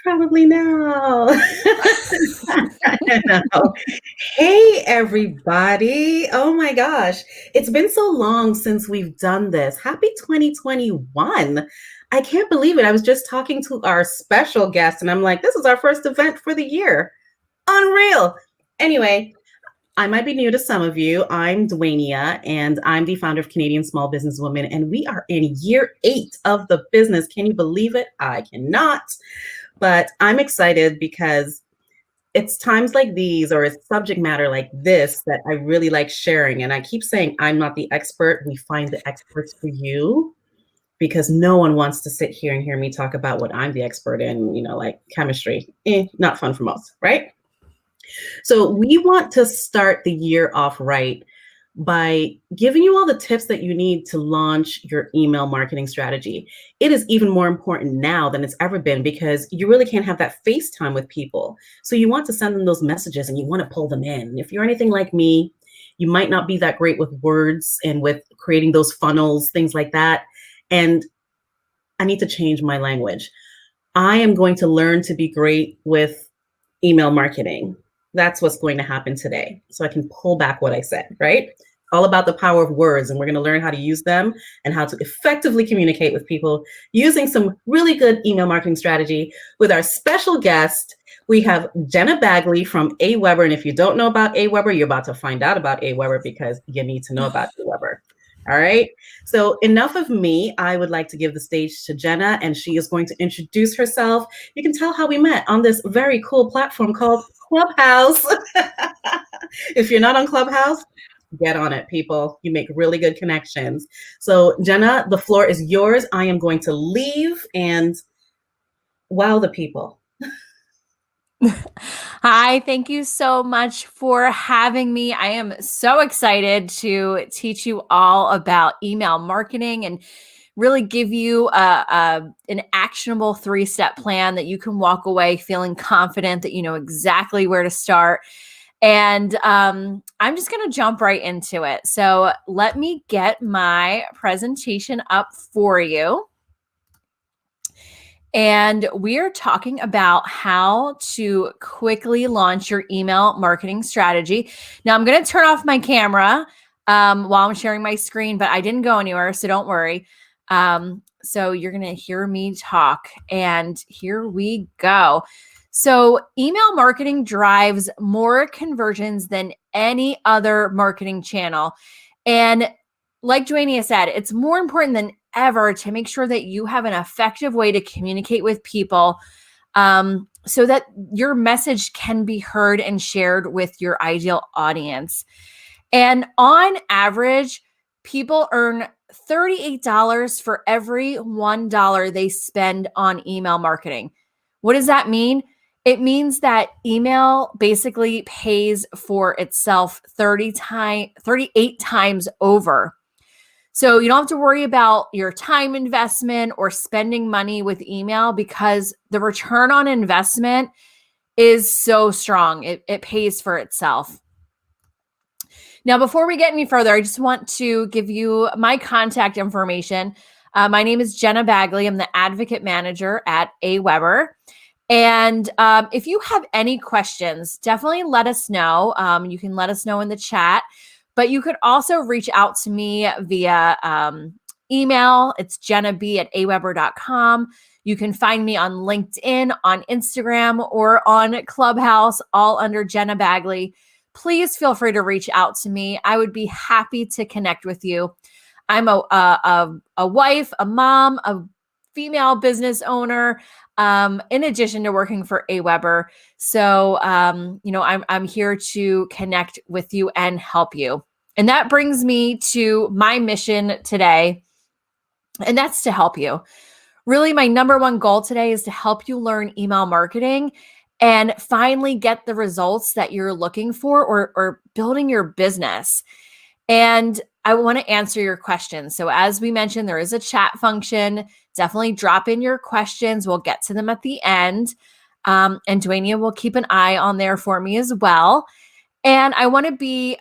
Probably now. No. Hey, everybody. Oh my gosh. It's been so long since we've done this. Happy 2021. I can't believe it. I was just talking to our special guest, and I'm like, this is our first event for the year. Unreal. Anyway, I might be new to some of you. I'm Dwania, and I'm the founder of Canadian Small Business Women, and we are in year 8 of the business. Can you believe it? I cannot. But I'm excited because it's times like these or it's subject matter like this that I really like sharing. And I keep saying I'm not the expert. We find the experts for you because no one wants to sit here and hear me talk about what I'm the expert in, like chemistry. Not fun for most, right? So we want to start the year off right by giving you all the tips that you need to launch your email marketing strategy. It is even more important now than it's ever been because you really can't have that FaceTime with people. So you want to send them those messages and you want to pull them in. If you're anything like me, you might not be that great with words and with creating those funnels, things like that. And I need to change my language. I am going to learn to be great with email marketing. That's what's going to happen today. So I can pull back what I said, right? All about the power of words. And we're going to learn how to use them and how to effectively communicate with people using some really good email marketing strategy with our special guest. We have Jena Bagley from AWeber. And if you don't know about AWeber, you're about to find out about AWeber because you need to know about AWeber. All right. So enough of me. I would like to give the stage to Jena, and she is going to introduce herself. You can tell how we met on this very cool platform called Clubhouse. If you're not on Clubhouse, get on it, people. You make really good connections. So Jena, the floor is yours. I am going to leave and wow the people. Hi, thank you so much for having me. I am so excited to teach you all about email marketing and really give you an actionable 3-step plan that you can walk away feeling confident that you know exactly where to start. And I'm just going to jump right into it. So let me get my presentation up for you. And we're talking about how to quickly launch your email marketing strategy. Now, I'm going to turn off my camera while I'm sharing my screen, but I didn't go anywhere, so don't worry. So you're going to hear me talk, and here we go. So email marketing drives more conversions than any other marketing channel. And like Dwania said, it's more important than ever to make sure that you have an effective way to communicate with people so that your message can be heard and shared with your ideal audience. And on average, people earn $38 for every $1 they spend on email marketing. What does that mean? It means that email basically pays for itself 38 times over. So you don't have to worry about your time investment or spending money with email because the return on investment is so strong. It pays for itself. Now, before we get any further, I just want to give you my contact information. My name is Jena Bagley. I'm the advocate manager at AWeber. And if you have any questions, definitely let us know. You can let us know in the chat. But you could also reach out to me via email. It's jenab@aweber.com. You can find me on LinkedIn, on Instagram, or on Clubhouse, all under Jena Bagley. Please feel free to reach out to me. I would be happy to connect with you. I'm a wife, a mom, a female business owner, in addition to working for AWeber. So, I'm here to connect with you and help you. And that brings me to my mission today, and that's to help you. Really, my number one goal today is to help you learn email marketing and finally get the results that you're looking for or building your business. And I want to answer your questions. So as we mentioned, there is a chat function. Definitely drop in your questions. We'll get to them at the end. And Dwania will keep an eye on there for me as well. And I want to be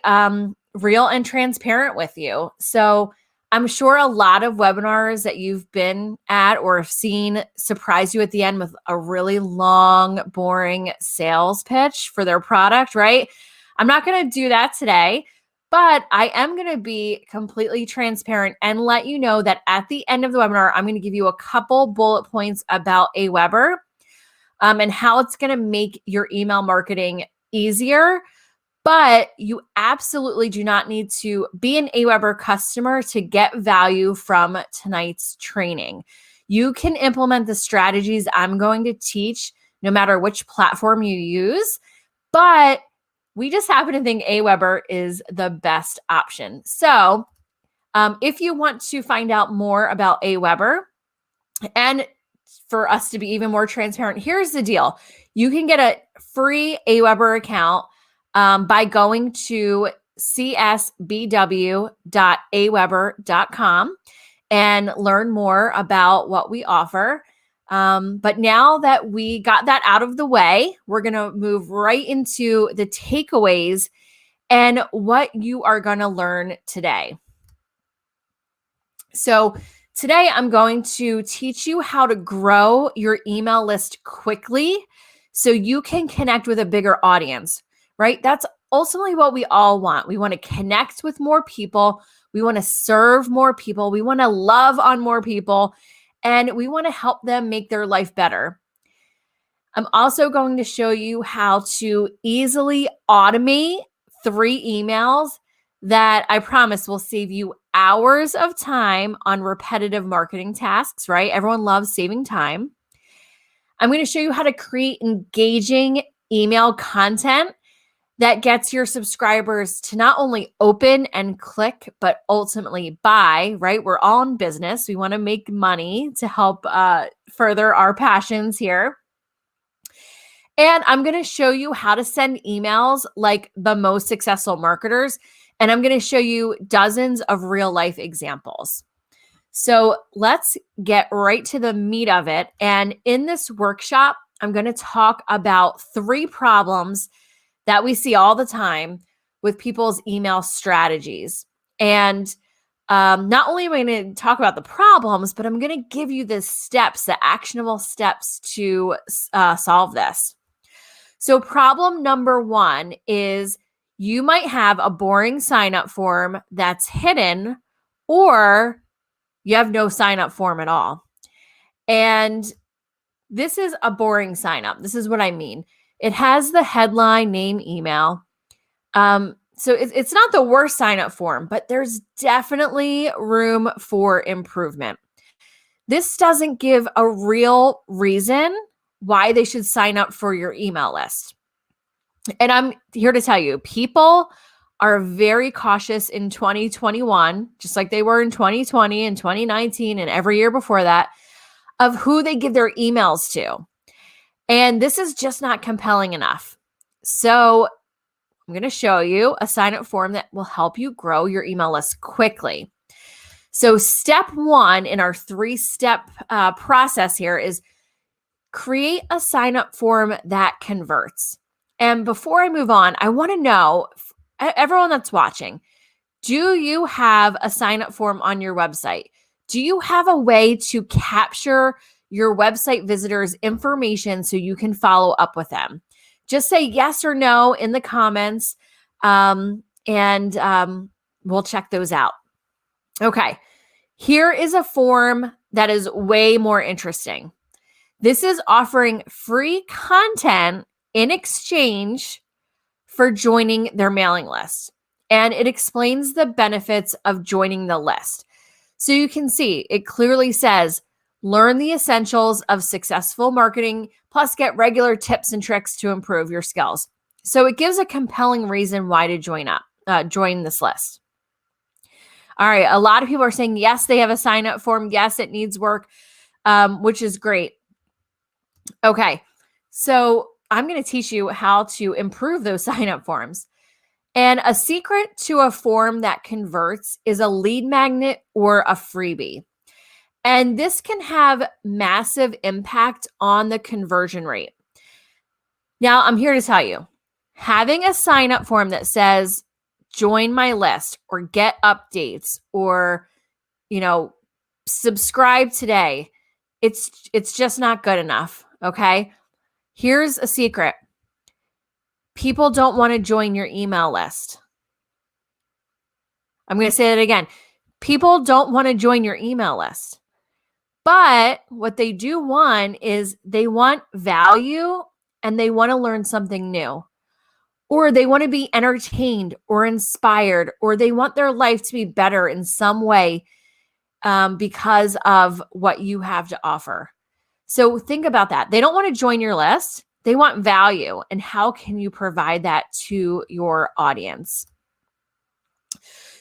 real and transparent with you. So I'm sure a lot of webinars that you've been at or have seen surprise you at the end with a really long, boring sales pitch for their product, right? I'm not going to do that today, but I am going to be completely transparent and let you know that at the end of the webinar, I'm going to give you a couple bullet points about Aweber and how it's going to make your email marketing easier. But you absolutely do not need to be an Aweber customer to get value from tonight's training. You can implement the strategies I'm going to teach no matter which platform you use, but we just happen to think Aweber is the best option. So if you want to find out more about Aweber, and for us to be even more transparent, here's the deal. You can get a free Aweber account by going to csbw.aweber.com and learn more about what we offer. But now that we got that out of the way, we're going to move right into the takeaways and what you are going to learn today. So today I'm going to teach you how to grow your email list quickly so you can connect with a bigger audience. Right? That's ultimately what we all want. We want to connect with more people. We want to serve more people. We want to love on more people. And we want to help them make their life better. I'm also going to show you how to easily automate 3 emails that I promise will save you hours of time on repetitive marketing tasks, right? Everyone loves saving time. I'm going to show you how to create engaging email content that gets your subscribers to not only open and click, but ultimately buy, right? We're all in business. We want to make money to help further our passions here. And I'm going to show you how to send emails like the most successful marketers. And I'm going to show you dozens of real life examples. So let's get right to the meat of it. And in this workshop, I'm going to talk about 3 problems that we see all the time with people's email strategies. And not only am I going to talk about the problems, but I'm going to give you the steps, the actionable steps to solve this. So problem number 1 is you might have a boring sign-up form that's hidden, or you have no sign-up form at all. And this is a boring sign-up. This is what I mean. It has the headline, name, email. So it's not the worst sign-up form, but there's definitely room for improvement. This doesn't give a real reason why they should sign up for your email list. And I'm here to tell you, people are very cautious in 2021, just like they were in 2020 and 2019 and every year before that, of who they give their emails to. And this is just not compelling enough. So I'm going to show you a sign-up form that will help you grow your email list quickly. So step 1 in our 3-step process here is create a sign-up form that converts. And before I move on, I want to know, everyone that's watching, do you have a sign-up form on your website? Do you have a way to capture your website visitors' information so you can follow up with them? Just say yes or no in the comments, and we'll check those out. Okay, here is a form that is way more interesting. This is offering free content in exchange for joining their mailing list. And it explains the benefits of joining the list. So you can see it clearly says, learn the essentials of successful marketing, plus get regular tips and tricks to improve your skills. So it gives a compelling reason why to join this list. All right. A lot of people are saying, yes, they have a sign-up form. Yes, it needs work, which is great. Okay. So I'm going to teach you how to improve those sign-up forms. And a secret to a form that converts is a lead magnet or a freebie. And this can have massive impact on the conversion rate. Now, I'm here to tell you, having a sign-up form that says, join my list or get updates or subscribe today. It's just not good enough. Okay. Here's a secret. People don't want to join your email list. I'm going to say that again. People don't want to join your email list. But what they do want is they want value and they want to learn something new. Or they want to be entertained or inspired, or they want their life to be better in some way because of what you have to offer. So think about that. They don't want to join your list. They want value. And how can you provide that to your audience?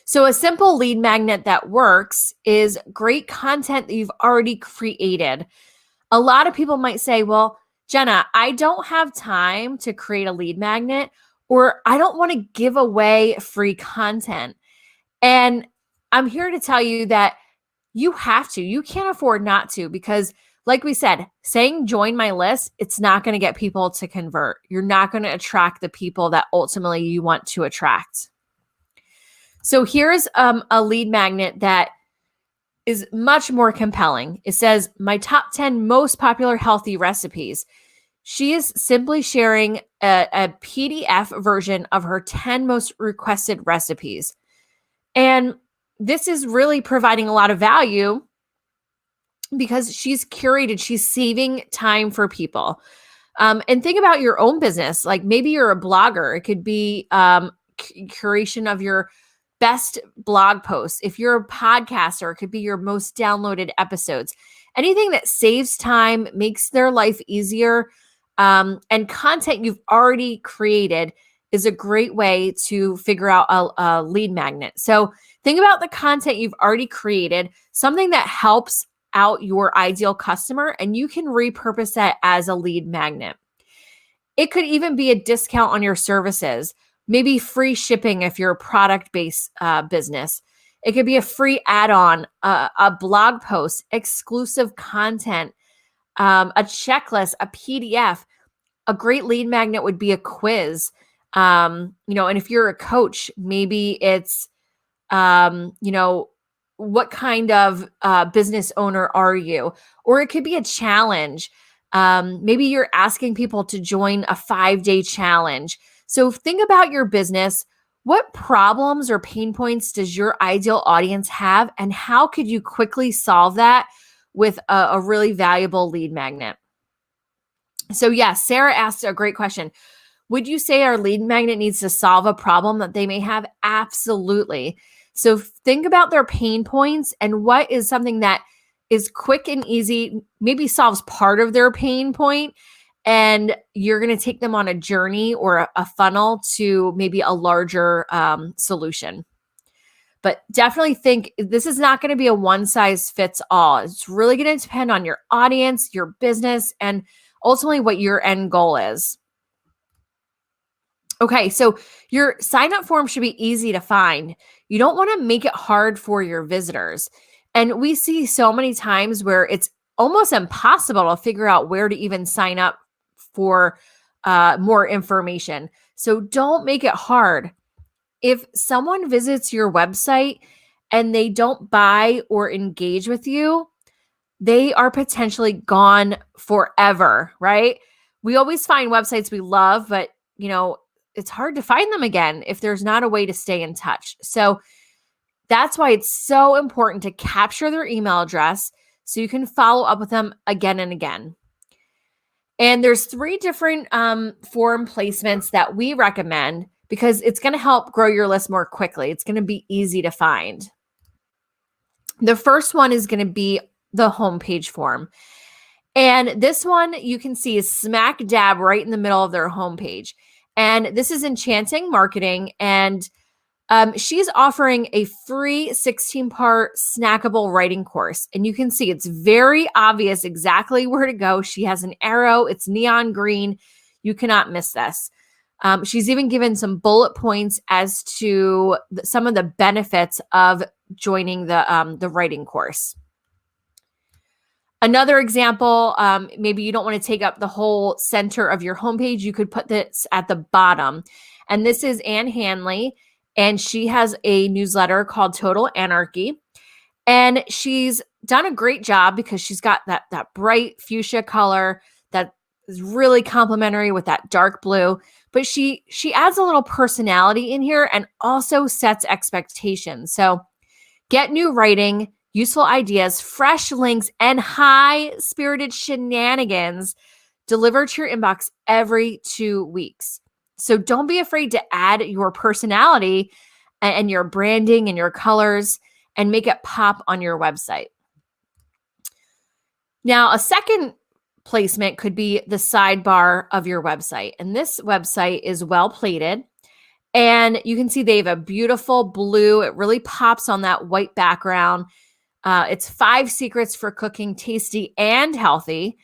So a simple lead magnet that works is great content that you've already created. A lot of people might say, well, Jena, I don't have time to create a lead magnet, or I don't want to give away free content. And I'm here to tell you that you have to. You can't afford not to, because like we said, saying join my list, it's not going to get people to convert. You're not going to attract the people that ultimately you want to attract. So here's a lead magnet that is much more compelling. It says, my top 10 most popular healthy recipes. She is simply sharing a PDF version of her 10 most requested recipes. And this is really providing a lot of value because she's curated, she's saving time for people. And think about your own business. Like maybe you're a blogger. It could be curation of your best blog posts. If you're a podcaster, it could be your most downloaded episodes. Anything that saves time, makes their life easier, and content you've already created is a great way to figure out a lead magnet. So think about the content you've already created, something that helps out your ideal customer, and you can repurpose that as a lead magnet. It could even be a discount on your services, maybe free shipping if you're a product-based business. It could be a free add-on, a blog post, exclusive content, a checklist, a PDF. A great lead magnet would be a quiz. And if you're a coach, maybe it's, what kind of business owner are you? Or it could be a challenge. Maybe you're asking people to join a 5-day challenge. So think about your business. What problems or pain points does your ideal audience have? And how could you quickly solve that with a really valuable lead magnet? So yes, Sarah asked a great question. Would you say our lead magnet needs to solve a problem that they may have? Absolutely. So think about their pain points and what is something that is quick and easy, maybe solves part of their pain point, and you're going to take them on a journey or a funnel to maybe a larger solution. But definitely think this is not going to be a one size fits all. It's really going to depend on your audience, your business, and ultimately what your end goal is. Okay, so your sign up form should be easy to find. You don't want to make it hard for your visitors. And we see so many times where it's almost impossible to figure out where to even sign up for more information. So don't make it hard. If someone visits your website and they don't buy or engage with you, they are potentially gone forever, right? We always find websites we love, but it's hard to find them again if there's not a way to stay in touch. So that's why it's so important to capture their email address so you can follow up with them again and again. And there's 3 different form placements that we recommend because it's going to help grow your list more quickly. It's going to be easy to find. The first one is going to be the homepage form. And this one you can see is smack dab right in the middle of their homepage. And this is Enchanting Marketing. And she's offering a free 16-part snackable writing course. And you can see it's very obvious exactly where to go. She has an arrow. It's neon green. You cannot miss this. She's even given some bullet points as to some of the benefits of joining the writing course. Another example, maybe you don't want to take up the whole center of your homepage. You could put this at the bottom. And this is Ann Hanley, and she has a newsletter called Total Anarchy. And she's done a great job because she's got that bright fuchsia color that is really complementary with that dark blue. But she adds a little personality in here and also sets expectations. So get new writing, useful ideas, fresh links, and high-spirited shenanigans delivered to your inbox every 2 weeks. So don't be afraid to add your personality and your branding and your colors and make it pop on your website. Now, a second placement could be the sidebar of your website. And this website is well plated. And you can see they have a beautiful blue. It really pops on that white background. It's 5 secrets for cooking tasty and healthy.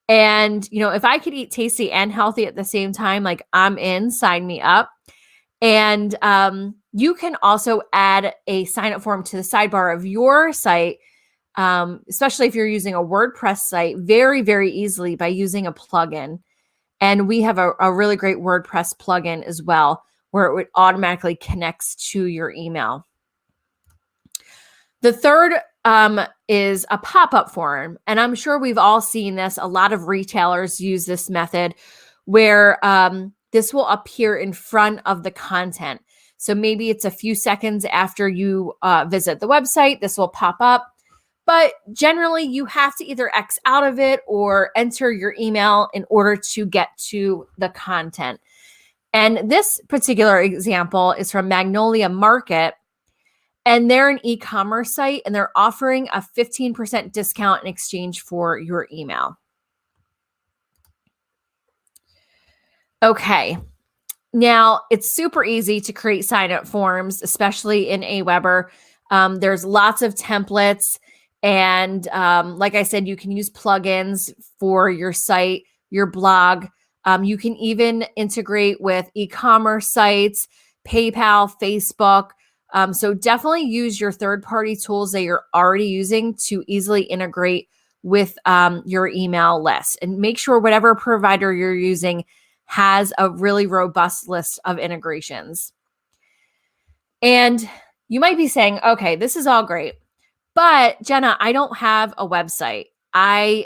And, if I could eat tasty and healthy at the same time, like I'm in, sign me up. And you can also add a sign-up form to the sidebar of your site, especially if you're using a WordPress site, very, very easily by using a plugin. And we have a really great WordPress plugin as well, where it automatically connects to your email. The third is a pop-up form. And I'm sure we've all seen this. A lot of retailers use this method where this will appear in front of the content. So maybe it's a few seconds after you visit the website, this will pop up. But generally, you have to either X out of it or enter your email in order to get to the content. And this particular example is from Magnolia Market. And they're an e-commerce site, and they're offering a 15% discount in exchange for your email. Okay. Now, it's super easy to create sign-up forms, especially in Aweber. There's lots of templates. And like I said, you can use plugins for your site, your blog. You can even integrate with e-commerce sites, PayPal, Facebook. So definitely use your third-party tools that you're already using to easily integrate with your email list. And make sure whatever provider you're using has a really robust list of integrations. And you might be saying, okay, this is all great, but Jena, I don't have a website. I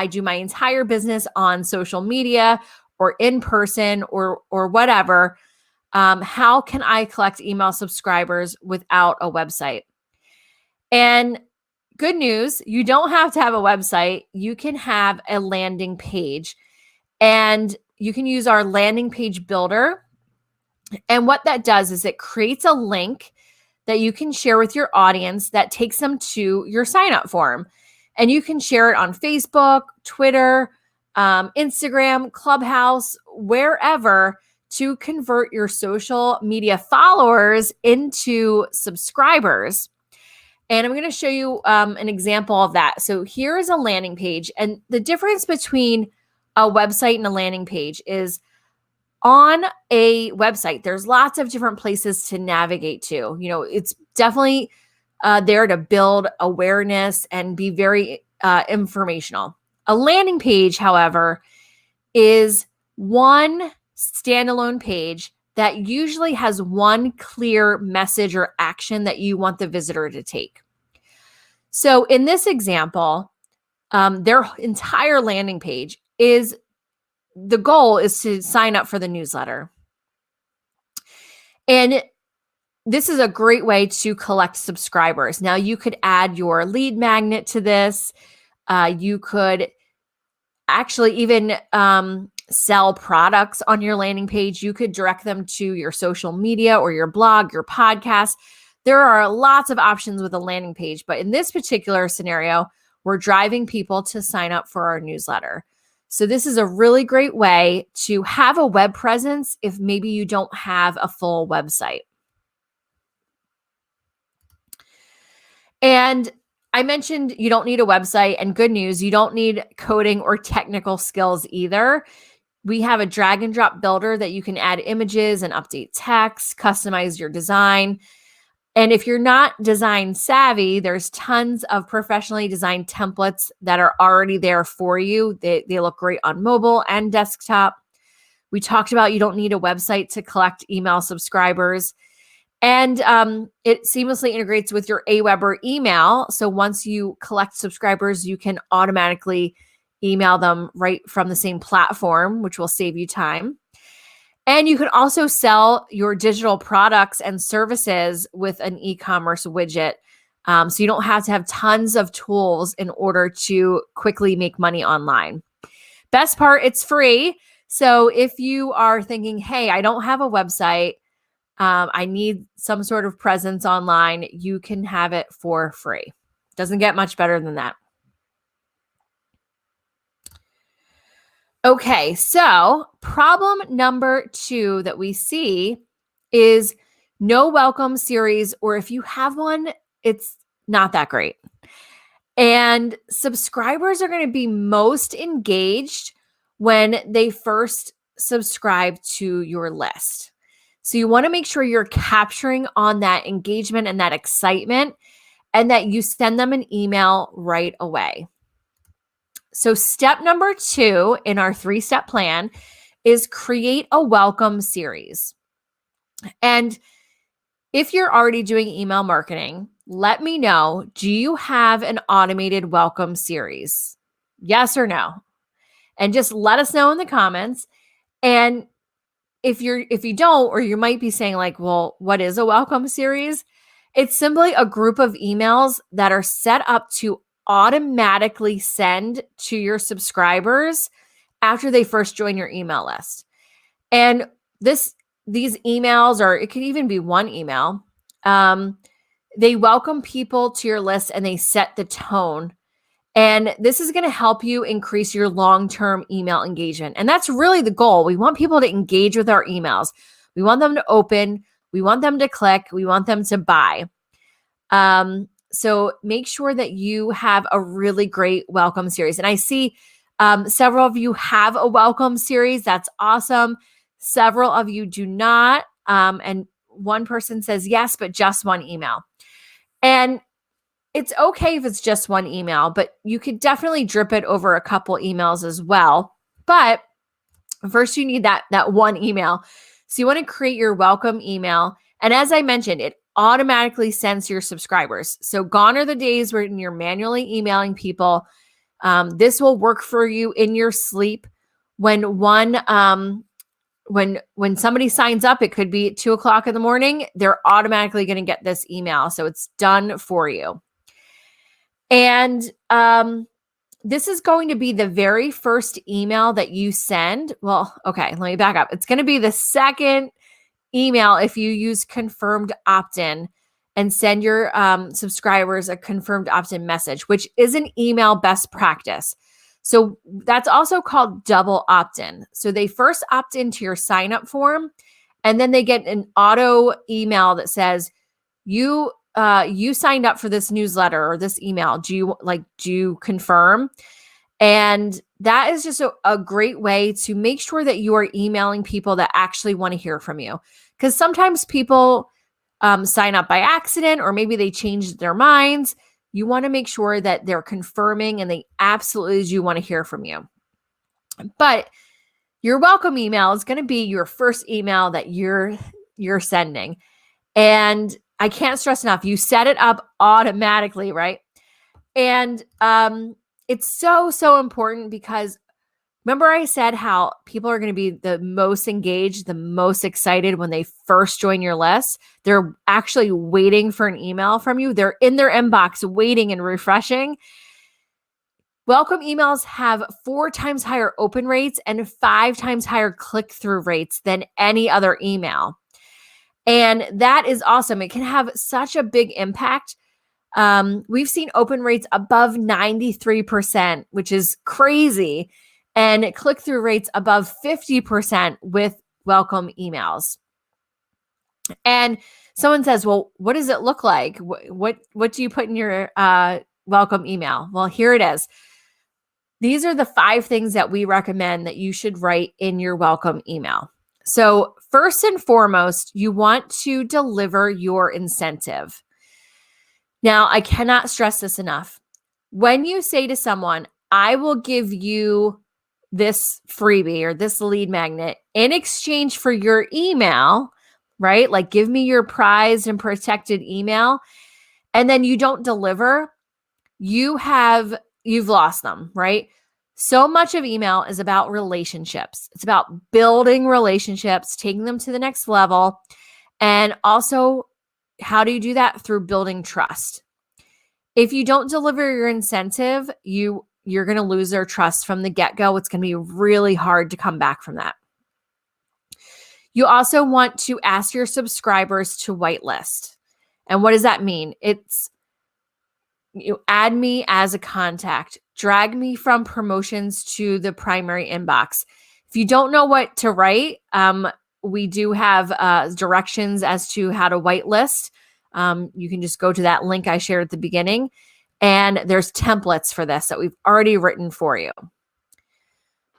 do my entire business on social media or in person or whatever. How can I collect email subscribers without a website? And good news, you don't have to have a website. You can have a landing page, and you can use our landing page builder. And what that does is it creates a link that you can share with your audience that takes them to your sign-up form. And you can share it on Facebook, Twitter, Instagram, Clubhouse, wherever, to convert your social media followers into subscribers. And I'm going to show you an example of that. So here is a landing page. And the difference between a website and a landing page is on a website, there's lots of different places to navigate to. It's definitely there to build awareness and be very informational. A landing page, however, is one standalone page that usually has one clear message or action that you want the visitor to take. So in this example, their entire landing page the goal is to sign up for the newsletter. And this is a great way to collect subscribers. Now, you could add your lead magnet to this. You could actually even sell products on your landing page. You could direct them to your social media or your blog, your podcast. There are lots of options with a landing page, but in this particular scenario, we're driving people to sign up for our newsletter. So this is a really great way to have a web presence if maybe you don't have a full website. And I mentioned you don't need a website, and good news, you don't need coding or technical skills either. We have a drag and drop builder that you can add images and update text, customize your design. And if you're not design savvy, there's tons of professionally designed templates that are already there for you. They look great on mobile and desktop. We talked about you don't need a website to collect email subscribers. And it seamlessly integrates with your AWeber email. So once you collect subscribers, you can automatically email them right from the same platform, which will save you time. And you can also sell your digital products and services with an e-commerce widget. So you don't have to have tons of tools in order to quickly make money online. Best part, it's free. So if you are thinking, hey, I don't have a website, I need some sort of presence online, you can have it for free. Doesn't get much better than that. Okay, so problem number 2 that we see is no welcome series, or if you have one, it's not that great. And subscribers are going to be most engaged when they first subscribe to your list. So you want to make sure you're capturing on that engagement and that excitement, and that you send them an email right away. So step number 2 in our 3-step plan is create a welcome series. And if you're already doing email marketing, let me know, do you have an automated welcome series? Yes or no? And just let us know in the comments. And if you don't, or you might be saying like, well, what is a welcome series? It's simply a group of emails that are set up to automatically send to your subscribers after they first join your email list. And these emails, or it could even be one email, they welcome people to your list and they set the tone. And this is going to help you increase your long-term email engagement. And that's really the goal. We want people to engage with our emails. We want them to open. We want them to click. We want them to buy. So make sure that you have a really great welcome series. And I see several of you have a welcome series. That's awesome. Several of you do not. And one person says yes, but just one email. And it's okay if it's just one email, but you could definitely drip it over a couple emails as well. But first you need that one email. So you want to create your welcome email. And as I mentioned, it automatically sends to your subscribers. So gone are the days when you're manually emailing people. This will work for you in your sleep. When somebody signs up, it could be at 2:00 in the morning, they're automatically going to get this email. So it's done for you. And this is going to be the very first email that you send. Well, okay, let me back up. It's going to be the second email if you use confirmed opt-in and send your subscribers a confirmed opt-in message, which is an email best practice. So that's also called double opt-in. So they first opt into your sign-up form, and then they get an auto email that says, you signed up for this newsletter or this email. Do you confirm? And that is just a great way to make sure that you are emailing people that actually want to hear from you. Because sometimes people sign up by accident, or maybe they changed their minds. You want to make sure that they're confirming and they absolutely do want to hear from you. But your welcome email is going to be your first email that you're sending. And I can't stress enough, you set it up automatically, right? And it's so important, because remember I said how people are going to be the most engaged, the most excited when they first join your list. They're actually waiting for an email from you. They're in their inbox waiting and refreshing. Welcome emails have 4 times higher open rates and 5 times higher click-through rates than any other email. And that is awesome. It can have such a big impact. We've seen open rates above 93%, which is crazy, and click-through rates above 50% with welcome emails. And someone says, well, what does it look like? What do you put in your welcome email? Well, here it is. These are the 5 things that we recommend that you should write in your welcome email. So first and foremost, you want to deliver your incentive. Now, I cannot stress this enough. When you say to someone, I will give you this freebie or this lead magnet in exchange for your email, right? Like give me your prized and protected email, and then you don't deliver, you've lost them, right? So much of email is about relationships. It's about building relationships, taking them to the next level. And also, how do you do that? Through building trust. If you don't deliver your incentive, you're going to lose their trust from the get-go. It's going to be really hard to come back from that. You also want to ask your subscribers to whitelist. And what does that mean? It's you add me as a contact, drag me from promotions to the primary inbox. If you don't know what to write, we do have directions as to how to whitelist. You can just go to that link I shared at the beginning, and there's templates for this that we've already written for you.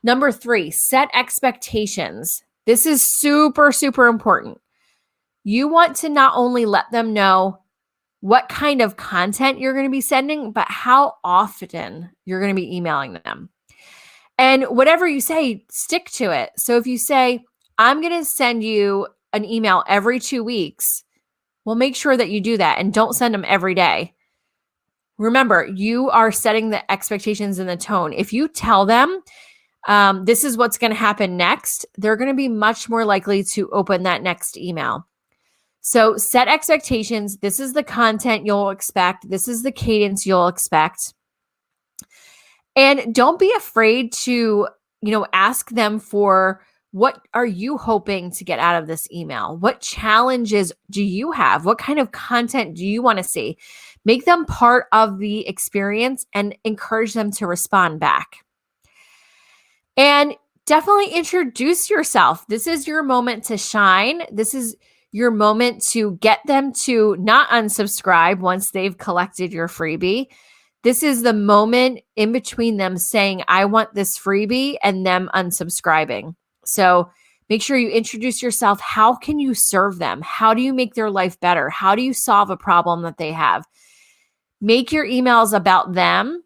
Number 3, set expectations. This is super, super important. You want to not only let them know what kind of content you're going to be sending, but how often you're going to be emailing them. And whatever you say, stick to it. So if you say, I'm going to send you an email every 2 weeks, well, make sure that you do that and don't send them every day. Remember, you are setting the expectations and the tone. If you tell them this is what's going to happen next, they're going to be much more likely to open that next email. So set expectations. This is the content you'll expect. This is the cadence you'll expect. And don't be afraid to, ask them for what are you hoping to get out of this email? What challenges do you have? What kind of content do you want to see? Make them part of the experience and encourage them to respond back. And definitely introduce yourself. This is your moment to shine. This is your moment to get them to not unsubscribe once they've collected your freebie. This is the moment in between them saying, I want this freebie, and them unsubscribing. So make sure you introduce yourself. How can you serve them? How do you make their life better? How do you solve a problem that they have? Make your emails about them,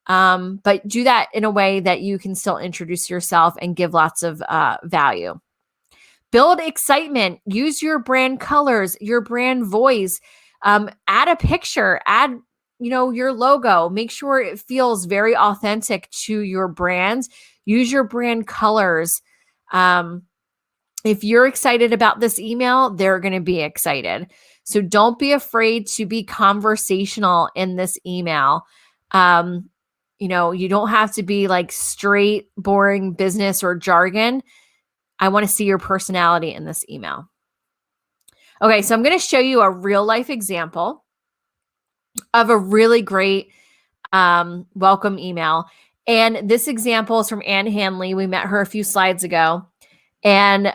but do that in a way that you can still introduce yourself and give lots of value. Build excitement. Use your brand colors, your brand voice. Add a picture. Add, your logo. Make sure it feels very authentic to your brand. Use your brand colors. If you're excited about this email, they're going to be excited. So don't be afraid to be conversational in this email. You don't have to be like straight, boring business or jargon. I want to see your personality in this email. Okay, so I'm going to show you a real life example of a really great welcome email. And this example is from Ann Hanley. We met her a few slides ago. And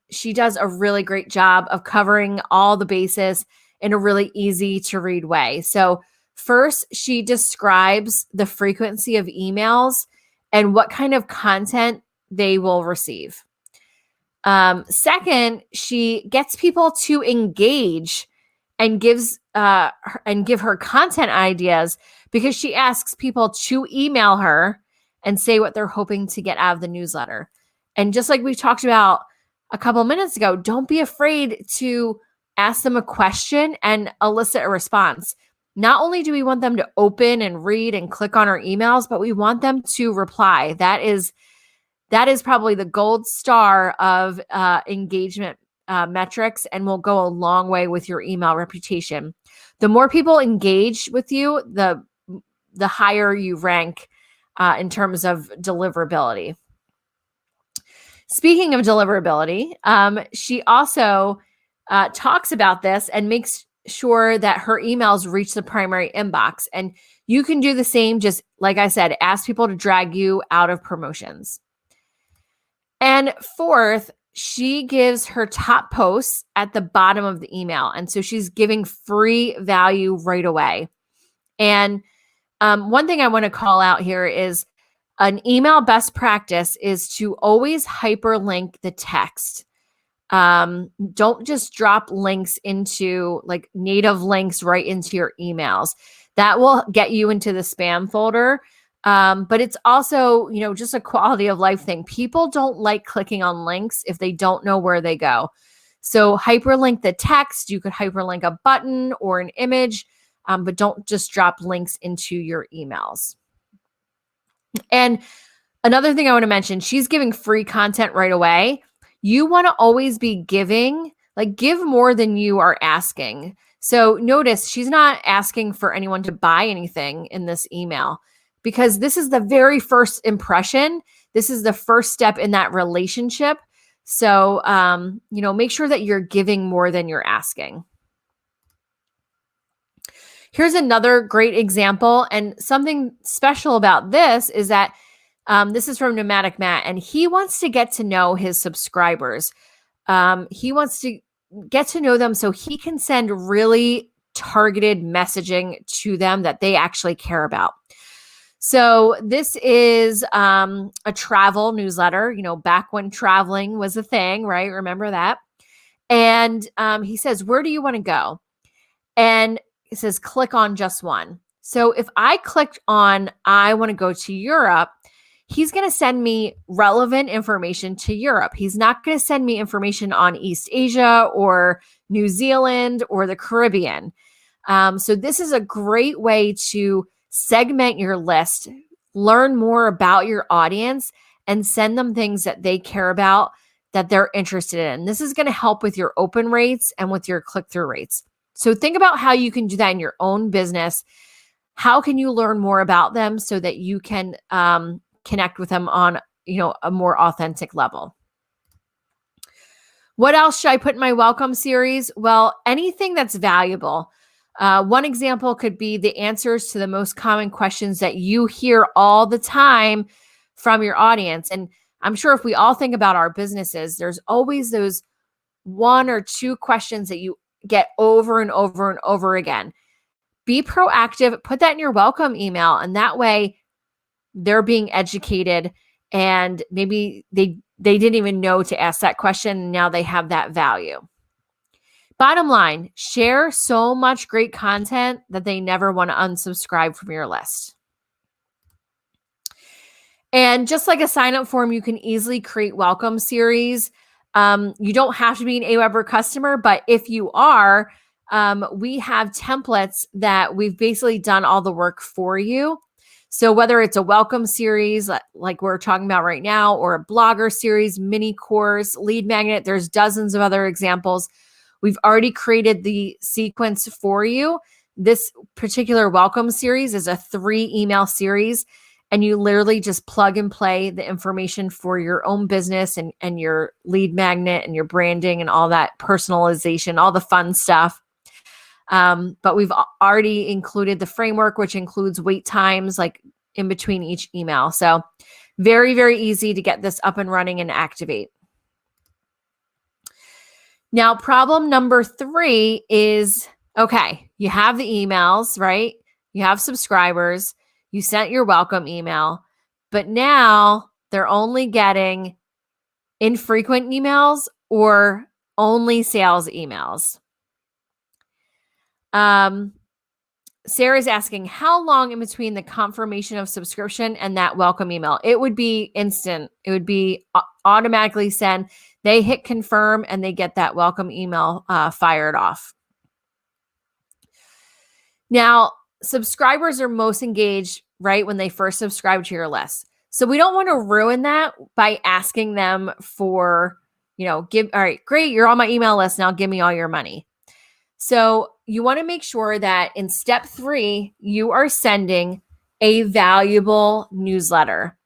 she does a really great job of covering all the bases in a really easy to read way. So first, she describes the frequency of emails and what kind of content they will receive. Second, she gets people to engage and give her content ideas, because she asks people to email her and say what they're hoping to get out of the newsletter. And just like we talked about a couple minutes ago, don't be afraid to ask them a question and elicit a response. Not only do we want them to open and read and click on our emails, but we want them to reply. That is probably the gold star of engagement metrics, and will go a long way with your email reputation. The more people engage with you, the higher you rank in terms of deliverability. Speaking of deliverability, she also talks about this and makes sure that her emails reach the primary inbox. And you can do the same, just like I said, ask people to drag you out of promotions. And fourth, she gives her top posts at the bottom of the email. And so she's giving free value right away. And one thing I want to call out here is an email best practice is to always hyperlink the text. Don't just drop links into like native links right into your emails. That will get you into the spam folder. But it's also, just a quality of life thing. People don't like clicking on links if they don't know where they go. So hyperlink the text. You could hyperlink a button or an image, but don't just drop links into your emails. And another thing I want to mention, she's giving free content right away. You want to always be giving, like give more than you are asking. So notice she's not asking for anyone to buy anything in this email because this is the very first impression. This is the first step in that relationship. So, make sure that you're giving more than you're asking. Here's another great example. And something special about this is that this is from Nomadic Matt, and he wants to get to know his subscribers. He wants to get to know them so he can send really targeted messaging to them that they actually care about. So this is a travel newsletter, back when traveling was a thing, right? Remember that? And he says, where do you want to go? And it says, click on just one. So if I clicked on, I want to go to Europe, he's going to send me relevant information to Europe. He's not going to send me information on East Asia or New Zealand or the Caribbean. So this is a great way to segment your list, learn more about your audience, and send them things that they care about, that they're interested in. This is going to help with your open rates and with your click-through rates. So think about how you can do that in your own business. How can you learn more about them so that you can connect with them on, a more authentic level? What else should I put in my welcome series? Well, anything that's valuable. One example could be the answers to the most common questions that you hear all the time from your audience. And I'm sure if we all think about our businesses, there's always those one or two questions that you get over and over and over again. Be proactive, put that in your welcome email, and that way they're being educated, and maybe they didn't even know to ask that question, and now they have that value. Bottom line, share so much great content that they never want to unsubscribe from your list. And just like a sign-up form, you can easily create welcome series. You don't have to be an AWeber customer, but if you are, we have templates that we've basically done all the work for you. So whether it's a welcome series like we're talking about right now, or a blogger series, mini course, lead magnet, there's dozens of other examples. We've already created the sequence for you. This particular welcome series is a 3-email series, and you literally just plug and play the information for your own business and your lead magnet and your branding and all that personalization, all the fun stuff. But we've already included the framework, which includes wait times like in between each email. So very, very easy to get this up and running and activate. Now, problem number 3 is, okay, you have the emails, right? You have subscribers, you sent your welcome email, but now they're only getting infrequent emails or only sales emails. Sarah's asking, how long in between the confirmation of subscription and that welcome email? It would be instant. It would be automatically sent. They hit confirm and they get that welcome email fired off. Now, subscribers are most engaged right when they first subscribe to your list. So we don't want to ruin that by asking them for, all right, great, you're on my email list. Now give me all your money. So you want to make sure that in step 3, you are sending a valuable newsletter.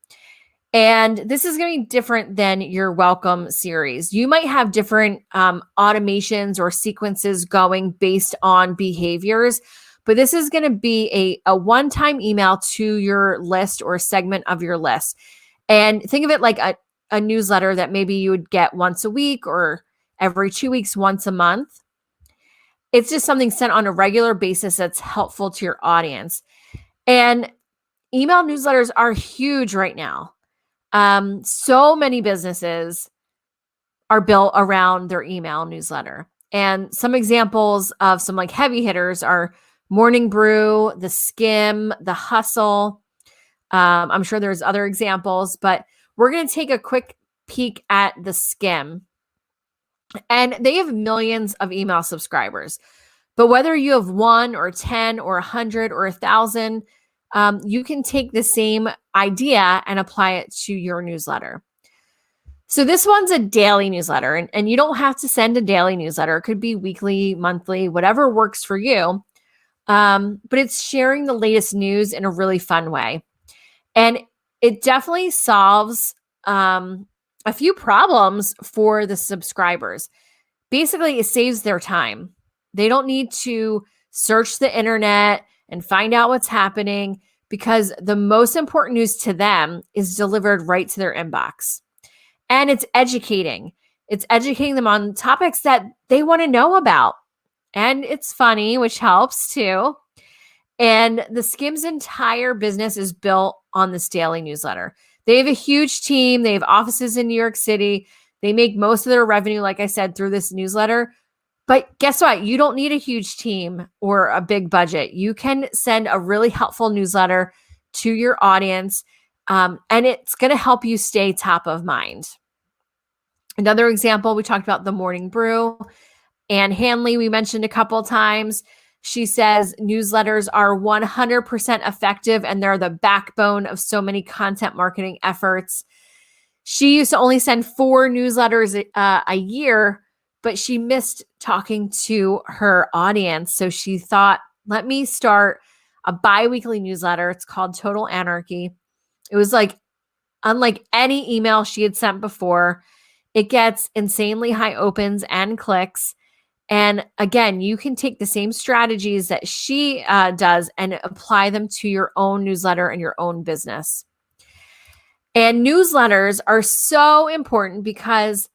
And this is going to be different than your welcome series. You might have different automations or sequences going based on behaviors, but this is going to be a one-time email to your list or segment of your list. And think of it like a newsletter that maybe you would get once a week or every 2 weeks, once a month. It's just something sent on a regular basis that's helpful to your audience. And email newsletters are huge right now. So many businesses are built around their email newsletter. And some examples of some like heavy hitters are Morning Brew, The Skim, The Hustle. I'm sure there's other examples, but we're going to take a quick peek at The Skim. And they have millions of email subscribers. But whether you have 1 or 10 or 100 or 1,000, you can take the same idea and apply it to your newsletter. So this one's a daily newsletter, and you don't have to send a daily newsletter. It could be weekly, monthly, whatever works for you. But it's sharing the latest news in a really fun way. And it definitely solves a few problems for the subscribers. Basically, it saves their time. They don't need to search the internet and find out what's happening because the most important news to them is delivered right to their inbox. And it's educating. It's educating them on topics that they want to know about. And it's funny, which helps too. And the Skim's entire business is built on this daily newsletter. They have a huge team. They have offices in New York City. They make most of their revenue, like I said, through this newsletter. But guess what? You don't need a huge team or a big budget. You can send a really helpful newsletter to your audience, and it's going to help you stay top of mind. Another example, we talked about the Morning Brew. Anne Hanley, we mentioned a couple of times. She says newsletters are 100% effective and they're the backbone of so many content marketing efforts. She used to only send 4 newsletters a year, but she missed talking to her audience. So she thought, let me start a bi-weekly newsletter. It's called Total Anarchy. It was like, unlike any email she had sent before, it gets insanely high opens and clicks. And again, you can take the same strategies that she does and apply them to your own newsletter and your own business. And newsletters are so important because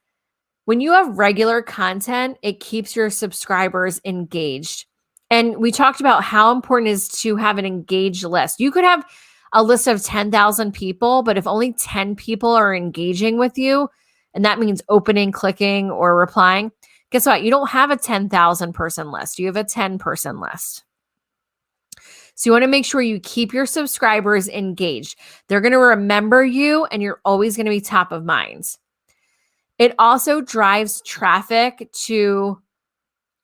when you have regular content, it keeps your subscribers engaged. And we talked about how important it is to have an engaged list. You could have a list of 10,000 people, but if only 10 people are engaging with you, and that means opening, clicking, or replying, guess what? You don't have a 10,000 person list. You have a 10-person list. So you want to make sure you keep your subscribers engaged. They're going to remember you and you're always going to be top of mind. It also drives traffic to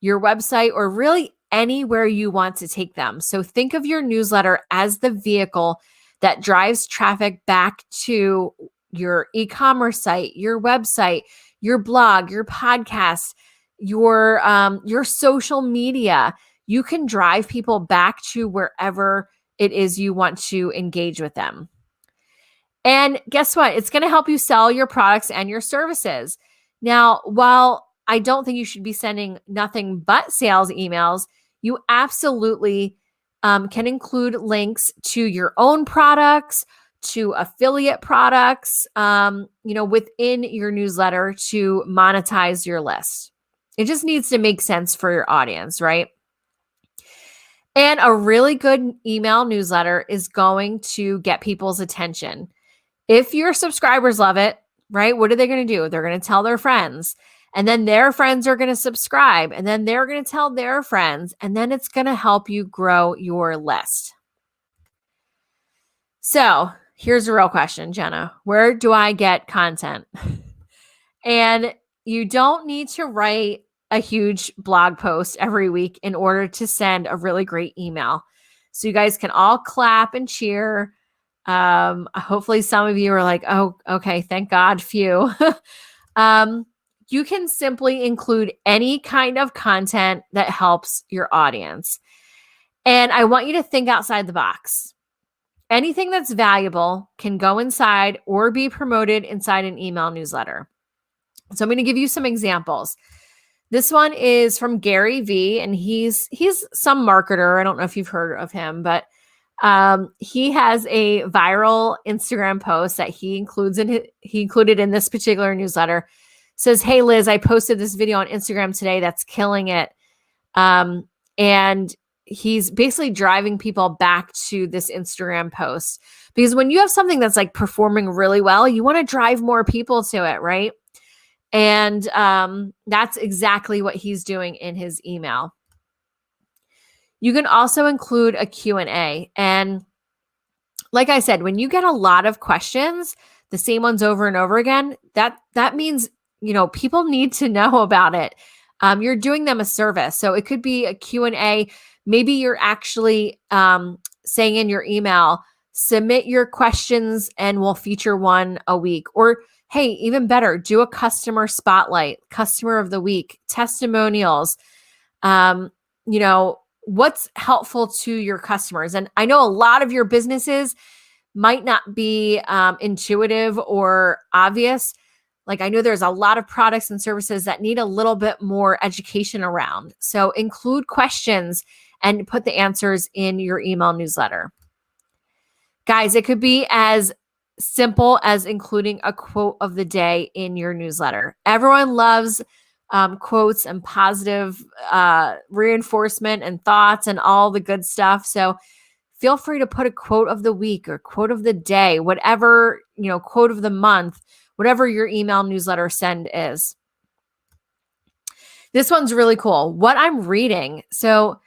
your website or really anywhere you want to take them. So think of your newsletter as the vehicle that drives traffic back to your e-commerce site, your website, your blog, your podcast, your social media. You can drive people back to wherever it is you want to engage with them. And guess what? It's going to help you sell your products and your services. Now, while I don't think you should be sending nothing but sales emails, you absolutely can include links to your own products, to affiliate products, within your newsletter to monetize your list. It just needs to make sense for your audience, right? And a really good email newsletter is going to get people's attention. If your subscribers love it, right, what are they going to do? They're going to tell their friends. And then their friends are going to subscribe. And then they're going to tell their friends. And then it's going to help you grow your list. So here's a real question, Jenna. Where do I get content? And you don't need to write a huge blog post every week in order to send a really great email. So you guys can all clap and cheer. Hopefully some of you are like, oh, okay, thank God, phew. You can simply include any kind of content that helps your audience. And I want you to think outside the box. Anything that's valuable can go inside or be promoted inside an email newsletter. So I'm going to give you some examples. This one is from Gary V, and he's some marketer. I don't know if you've heard of him, but he has a viral Instagram post that he included in this particular newsletter. It says, "Hey Liz, I posted this video on Instagram today that's killing it." And he's basically driving people back to this Instagram post because when you have something that's like performing really well, you want to drive more people to it, right? And that's exactly what he's doing in his email. You can also include a Q&A. And like I said, when you get a lot of questions, the same ones over and over again, that means people need to know about it. You're doing them a service. So it could be a Q&A. Maybe you're actually saying in your email, submit your questions and we'll feature one a week. Or, hey, even better, do a customer spotlight, customer of the week, testimonials, what's helpful to your customers. And I know a lot of your businesses might not be intuitive or obvious. Like I know there's a lot of products and services that need a little bit more education around. So include questions and put the answers in your email newsletter. Guys, it could be as simple as including a quote of the day in your newsletter. Everyone loves quotes and positive reinforcement and thoughts and all the good stuff. So feel free to put a quote of the week or quote of the day, whatever, quote of the month, whatever your email newsletter send is. This one's really cool. What I'm reading. So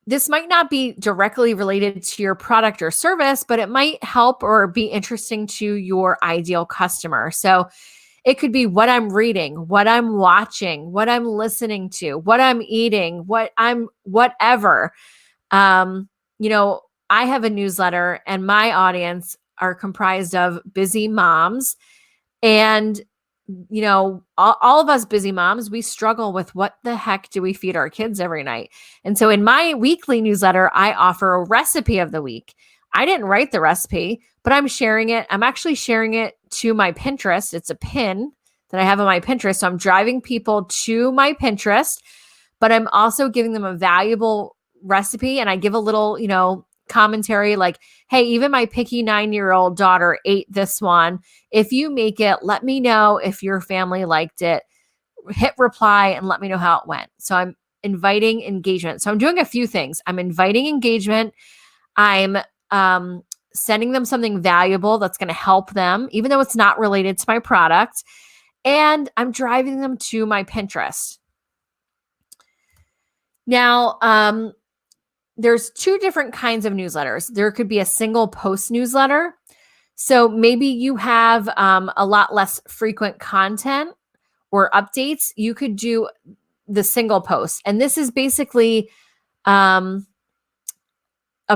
this might not be directly related to your product or service, but it might help or be interesting to your ideal customer. So it could be what I'm reading, what I'm watching, what I'm listening to, what I'm eating, whatever. I have a newsletter and my audience are comprised of busy moms. And, all of us busy moms, we struggle with what the heck do we feed our kids every night? And so in my weekly newsletter, I offer a recipe of the week. I didn't write the recipe, but I'm sharing it. I'm actually sharing it to my Pinterest. It's a pin that I have on my Pinterest. So I'm driving people to my Pinterest, but I'm also giving them a valuable recipe. And I give a little, commentary like, hey, even my picky 9-year-old daughter ate this one. If you make it, let me know if your family liked it. Hit reply and let me know how it went. So I'm inviting engagement. So I'm doing a few things. I'm inviting engagement. I'm sending them something valuable that's going to help them, even though it's not related to my product. And I'm driving them to my Pinterest. Now, there's two different kinds of newsletters. There could be a single post newsletter. So maybe you have a lot less frequent content or updates. You could do the single post. And this is basically a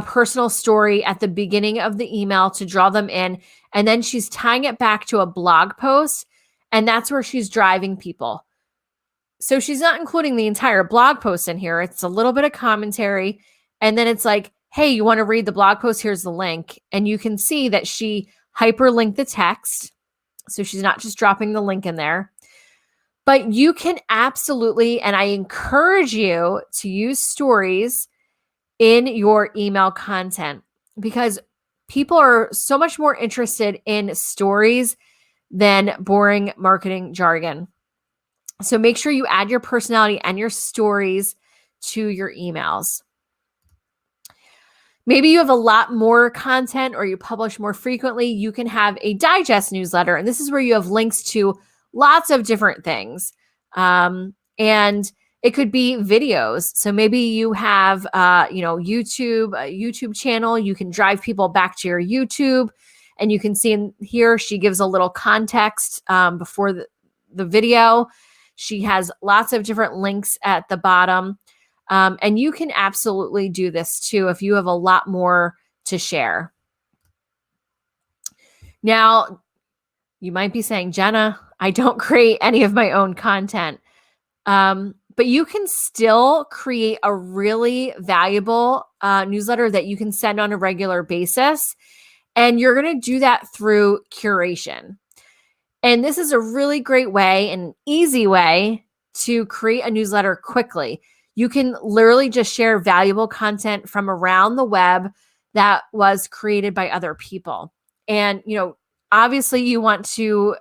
personal story at the beginning of the email to draw them in. And then she's tying it back to a blog post. And that's where she's driving people. So she's not including the entire blog post in here. It's a little bit of commentary. And then it's like, hey, you want to read the blog post? Here's the link. And you can see that she hyperlinked the text. So she's not just dropping the link in there. But you can absolutely, and I encourage you to use stories in your email content because people are so much more interested in stories than boring marketing jargon. So make sure you add your personality and your stories to your emails. Maybe you have a lot more content or you publish more frequently. You can have a digest newsletter. And this is where you have links to lots of different things. And it could be videos. So maybe you have, a YouTube channel. You can drive people back to your YouTube. And you can see in here, she gives a little context before the video. She has lots of different links at the bottom. And you can absolutely do this too if you have a lot more to share. Now, you might be saying, Jena, I don't create any of my own content. But you can still create a really valuable newsletter that you can send on a regular basis. And you're going to do that through curation. And this is a really great way, an easy way to create a newsletter quickly. You can literally just share valuable content from around the web that was created by other people. And, obviously you want to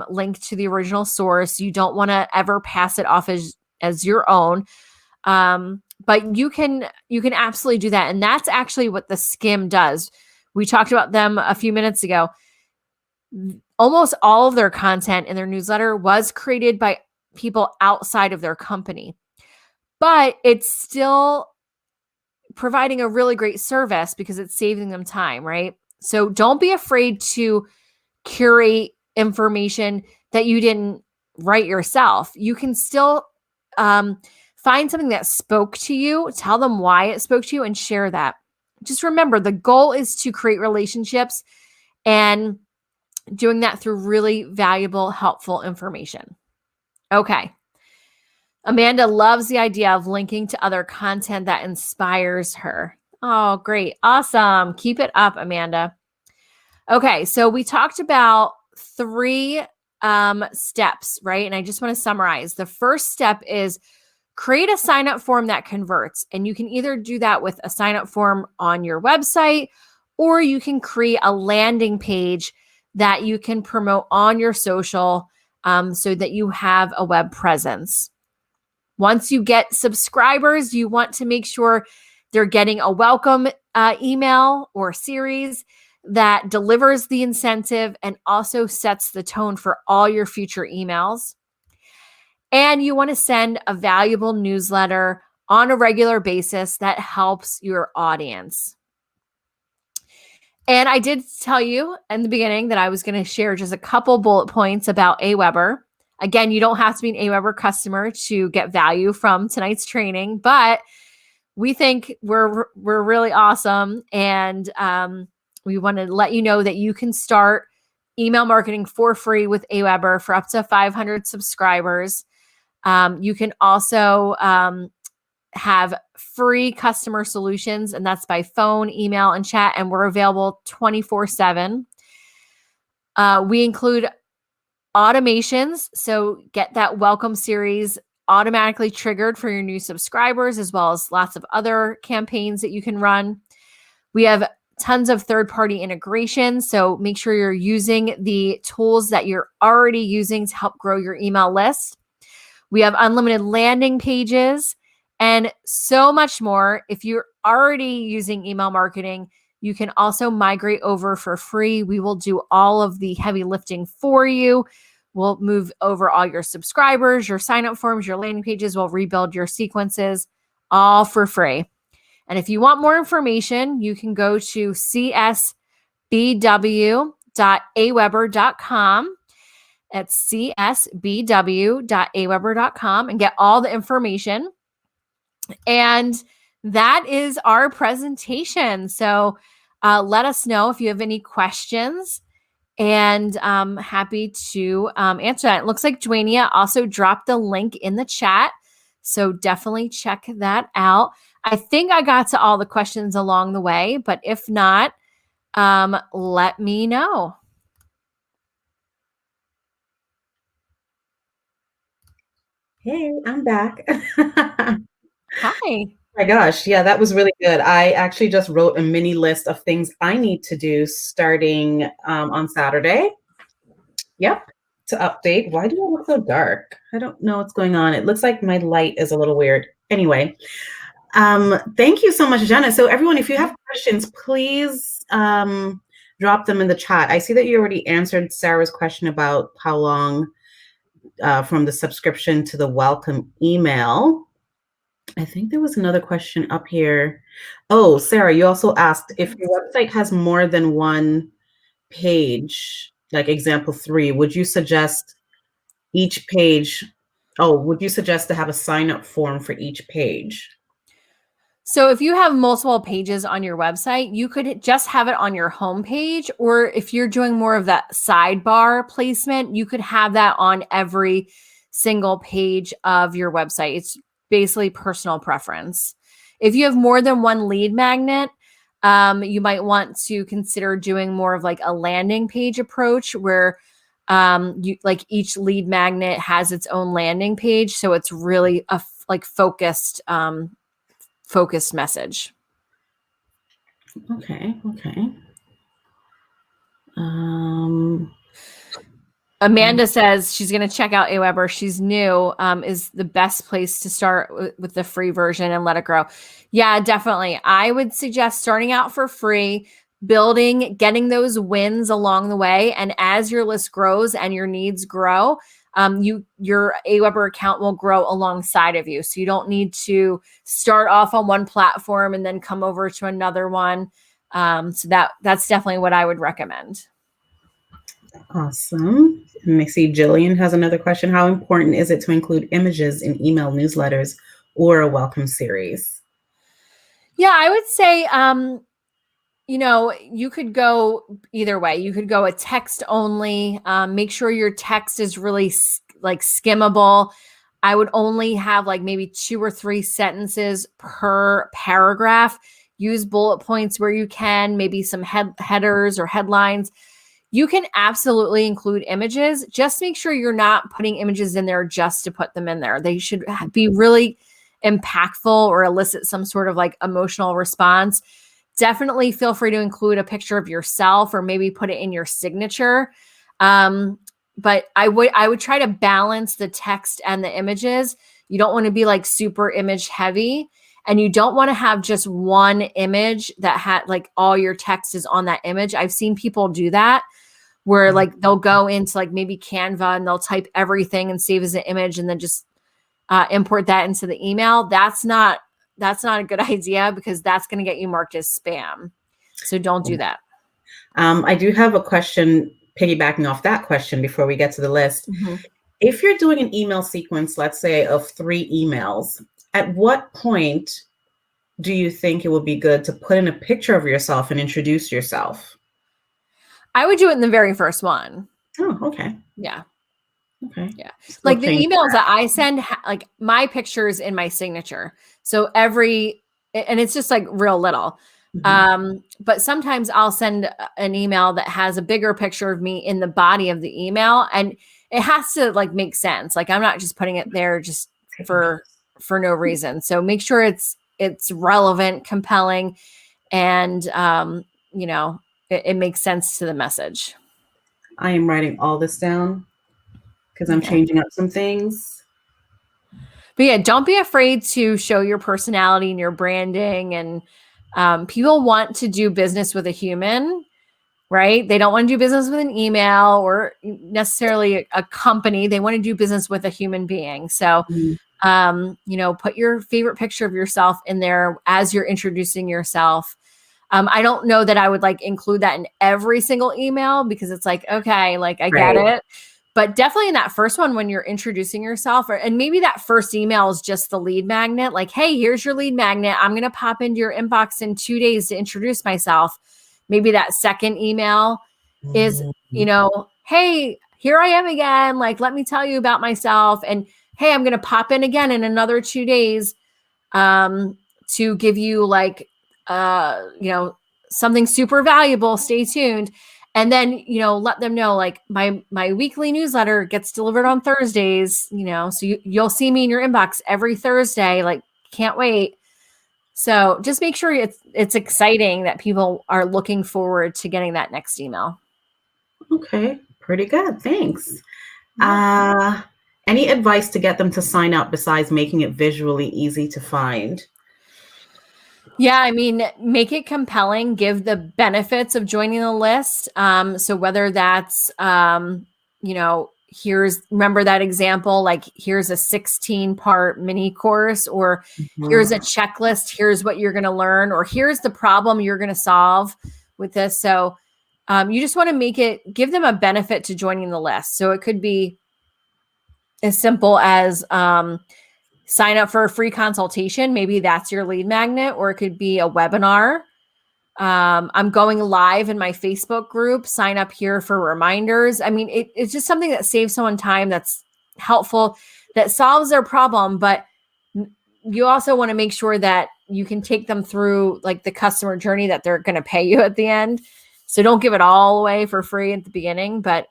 link to the original source. You don't want to ever pass it off as your own. But you can absolutely do that. And that's actually what the Skim does. We talked about them a few minutes ago. Almost all of their content in their newsletter was created by people outside of their company. But it's still providing a really great service because it's saving them time, right? So don't be afraid to curate information that you didn't write yourself. You can still find something that spoke to you, tell them why it spoke to you, and share that. Just remember, the goal is to create relationships, and doing that through really valuable, helpful information. Okay. Amanda loves the idea of linking to other content that inspires her. Oh, great. Awesome. Keep it up, Amanda. Okay. So we talked about 3 steps, right? And I just want to summarize. The first step is create a sign up form that converts. And you can either do that with a sign up form on your website, or you can create a landing page that you can promote on your social so that you have a web presence. Once you get subscribers, you want to make sure they're getting a welcome email or series that delivers the incentive and also sets the tone for all your future emails. And you want to send a valuable newsletter on a regular basis that helps your audience. And I did tell you in the beginning that I was going to share just a couple bullet points about Aweber. Again, you don't have to be an Aweber customer to get value from tonight's training, but we think we're really awesome. And we want to let you know that you can start email marketing for free with Aweber for up to 500 subscribers. You can also have free customer solutions, and that's by phone, email, and chat, and we're available 24/7. We include automations, so get that welcome series automatically triggered for your new subscribers, as well as lots of other campaigns that you can run. We have tons of third-party integrations, so make sure you're using the tools that you're already using to help grow your email list. We have unlimited landing pages and so much more. If you're already using email marketing, you can also migrate over for free. We will do all of the heavy lifting for you. We'll move over all your subscribers, your sign-up forms, your landing pages. We'll rebuild your sequences, all for free. And if you want more information, you can go to csbw.aweber.com. It's csbw.aweber.com and get all the information. And that is our presentation. So let us know if you have any questions, and I'm happy to answer that. It looks like Dwania also dropped the link in the chat, so definitely check that out. I think I got to all the questions along the way, but if not, let me know. Hey, I'm back. Hi. My gosh, yeah, that was really good. I actually just wrote a mini list of things I need to do starting on Saturday. Yep, to update. Why do I look so dark? I don't know what's going on. It looks like my light is a little weird. Anyway, thank you so much, Jena. So everyone, if you have questions, please drop them in the chat. I see that you already answered Sarah's question about how long from the subscription to the welcome email. I think there was another question up here. Oh, Sarah, you also asked if your website has more than one page, like example 3, would you suggest each page? Oh, would you suggest to have a sign up form for each page? So if you have multiple pages on your website, you could just have it on your homepage, or if you're doing more of that sidebar placement, you could have that on every single page of your website. It's basically personal preference. If you have more than one lead magnet, you might want to consider doing more of like a landing page approach where you like each lead magnet has its own landing page. So it's really a focused message. Okay. Amanda says she's going to check out Aweber. She's new, is the best place to start with the free version and let it grow. Yeah, definitely. I would suggest starting out for free, getting those wins along the way. And as your list grows and your needs grow, your Aweber account will grow alongside of you. So you don't need to start off on one platform and then come over to another one. So that's definitely what I would recommend. Awesome. And I see Jillian has another question. How important is it to include images in email newsletters or a welcome series? Yeah, I would say, you could go either way. You could go a text only. Make sure your text is really like skimmable. I would only have like maybe 2 or 3 sentences per paragraph. Use bullet points where you can, maybe some headers or headlines. You can absolutely include images. Just make sure you're not putting images in there just to put them in there. They should be really impactful or elicit some sort of like emotional response. Definitely feel free to include a picture of yourself or maybe put it in your signature. But I would try to balance the text and the images. You don't want to be like super image heavy, and you don't want to have just one image that had like all your text is on that image. I've seen people do that where like they'll go into like maybe Canva and they'll type everything and save as an image and then just import that into the email. That's not a good idea because that's going to get you marked as spam. So don't do that. I do have a question piggybacking off that question before we get to the list. Mm-hmm. If you're doing an email sequence, let's say of 3 emails, at what point do you think it would be good to put in a picture of yourself and introduce yourself? I would do it in the very first one. Oh, okay. Yeah. Okay. Yeah. Like the emails that I send, like my pictures in my signature. So and it's just like real little. Mm-hmm. But sometimes I'll send an email that has a bigger picture of me in the body of the email, and it has to like make sense. Like I'm not just putting it there just for no reason. So make sure it's relevant, compelling, and it makes sense to the message. I am writing all this down because I'm changing up some things. But yeah, don't be afraid to show your personality and your branding. And people want to do business with a human, right? They don't want to do business with an email or necessarily a company. They want to do business with a human being. So, put your favorite picture of yourself in there as you're introducing yourself. I don't know that I would like include that in every single email because it's like, okay, like I get it. But definitely in that first one, when you're introducing yourself, and maybe that first email is just the lead magnet, like, hey, here's your lead magnet. I'm going to pop into your inbox in 2 days to introduce myself. Maybe that second email is, hey, here I am again. Like, let me tell you about myself. And hey, I'm going to pop in again in another 2 days to give you like, something super valuable. Stay tuned. And then, let them know like my weekly newsletter gets delivered on Thursdays, so you'll see me in your inbox every Thursday. Like, can't wait. So just make sure it's exciting that people are looking forward to getting that next email. Okay, pretty good. Thanks. Any advice to get them to sign up besides making it visually easy to find? Yeah, I mean, make it compelling, give the benefits of joining the list. So whether that's, remember that example, like here's a 16-part mini course, or here's a checklist, here's what you're going to learn, or here's the problem you're going to solve with this. So you just want to give them a benefit to joining the list. So it could be as simple as, sign up for a free consultation. Maybe that's your lead magnet, or it could be a webinar. I'm going live in my Facebook group. Sign up here for reminders. I mean, it's just something that saves someone time, that's helpful, that solves their problem. But you also want to make sure that you can take them through like the customer journey that they're going to pay you at the end. So don't give it all away for free at the beginning, but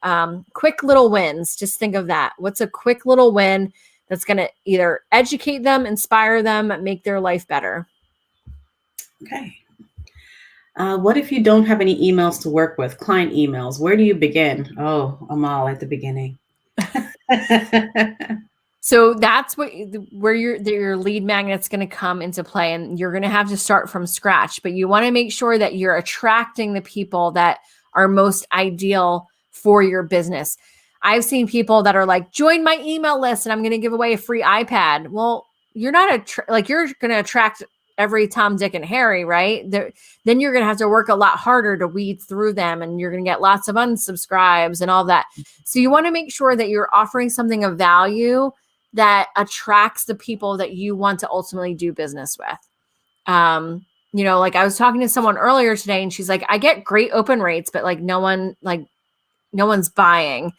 quick little wins. Just think of that. What's a quick little win that's going to either educate them, inspire them, make their life better? Okay. What if you don't have any emails to work with, client emails? Where do you begin? Oh, I'm all at the beginning. So that's where your lead magnet's going to come into play, and you're going to have to start from scratch. But you want to make sure that you're attracting the people that are most ideal for your business. I've seen people that are like, join my email list and I'm going to give away a free iPad. Well, you're not you're going to attract every Tom, Dick, and Harry, right? Then you're going to have to work a lot harder to weed through them, and you're going to get lots of unsubscribes and all that. So you want to make sure that you're offering something of value that attracts the people that you want to ultimately do business with. Like I was talking to someone earlier today, and she's like, I get great open rates, but no one's buying.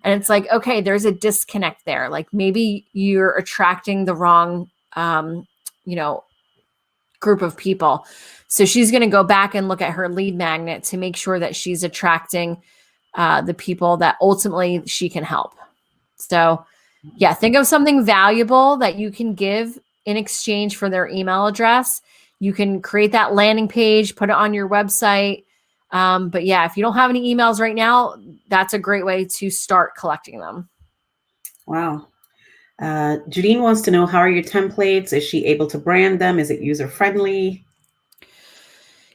And it's like, okay, there's a disconnect there. Like maybe you're attracting the wrong, group of people. So she's going to go back and look at her lead magnet to make sure that she's attracting the people that ultimately she can help. So yeah, think of something valuable that you can give in exchange for their email address. You can create that landing page, put it on your website. But yeah, if you don't have any emails right now, that's a great way to start collecting them. Wow. Jadine wants to know, how are your templates? Is she able to brand them? Is it user friendly?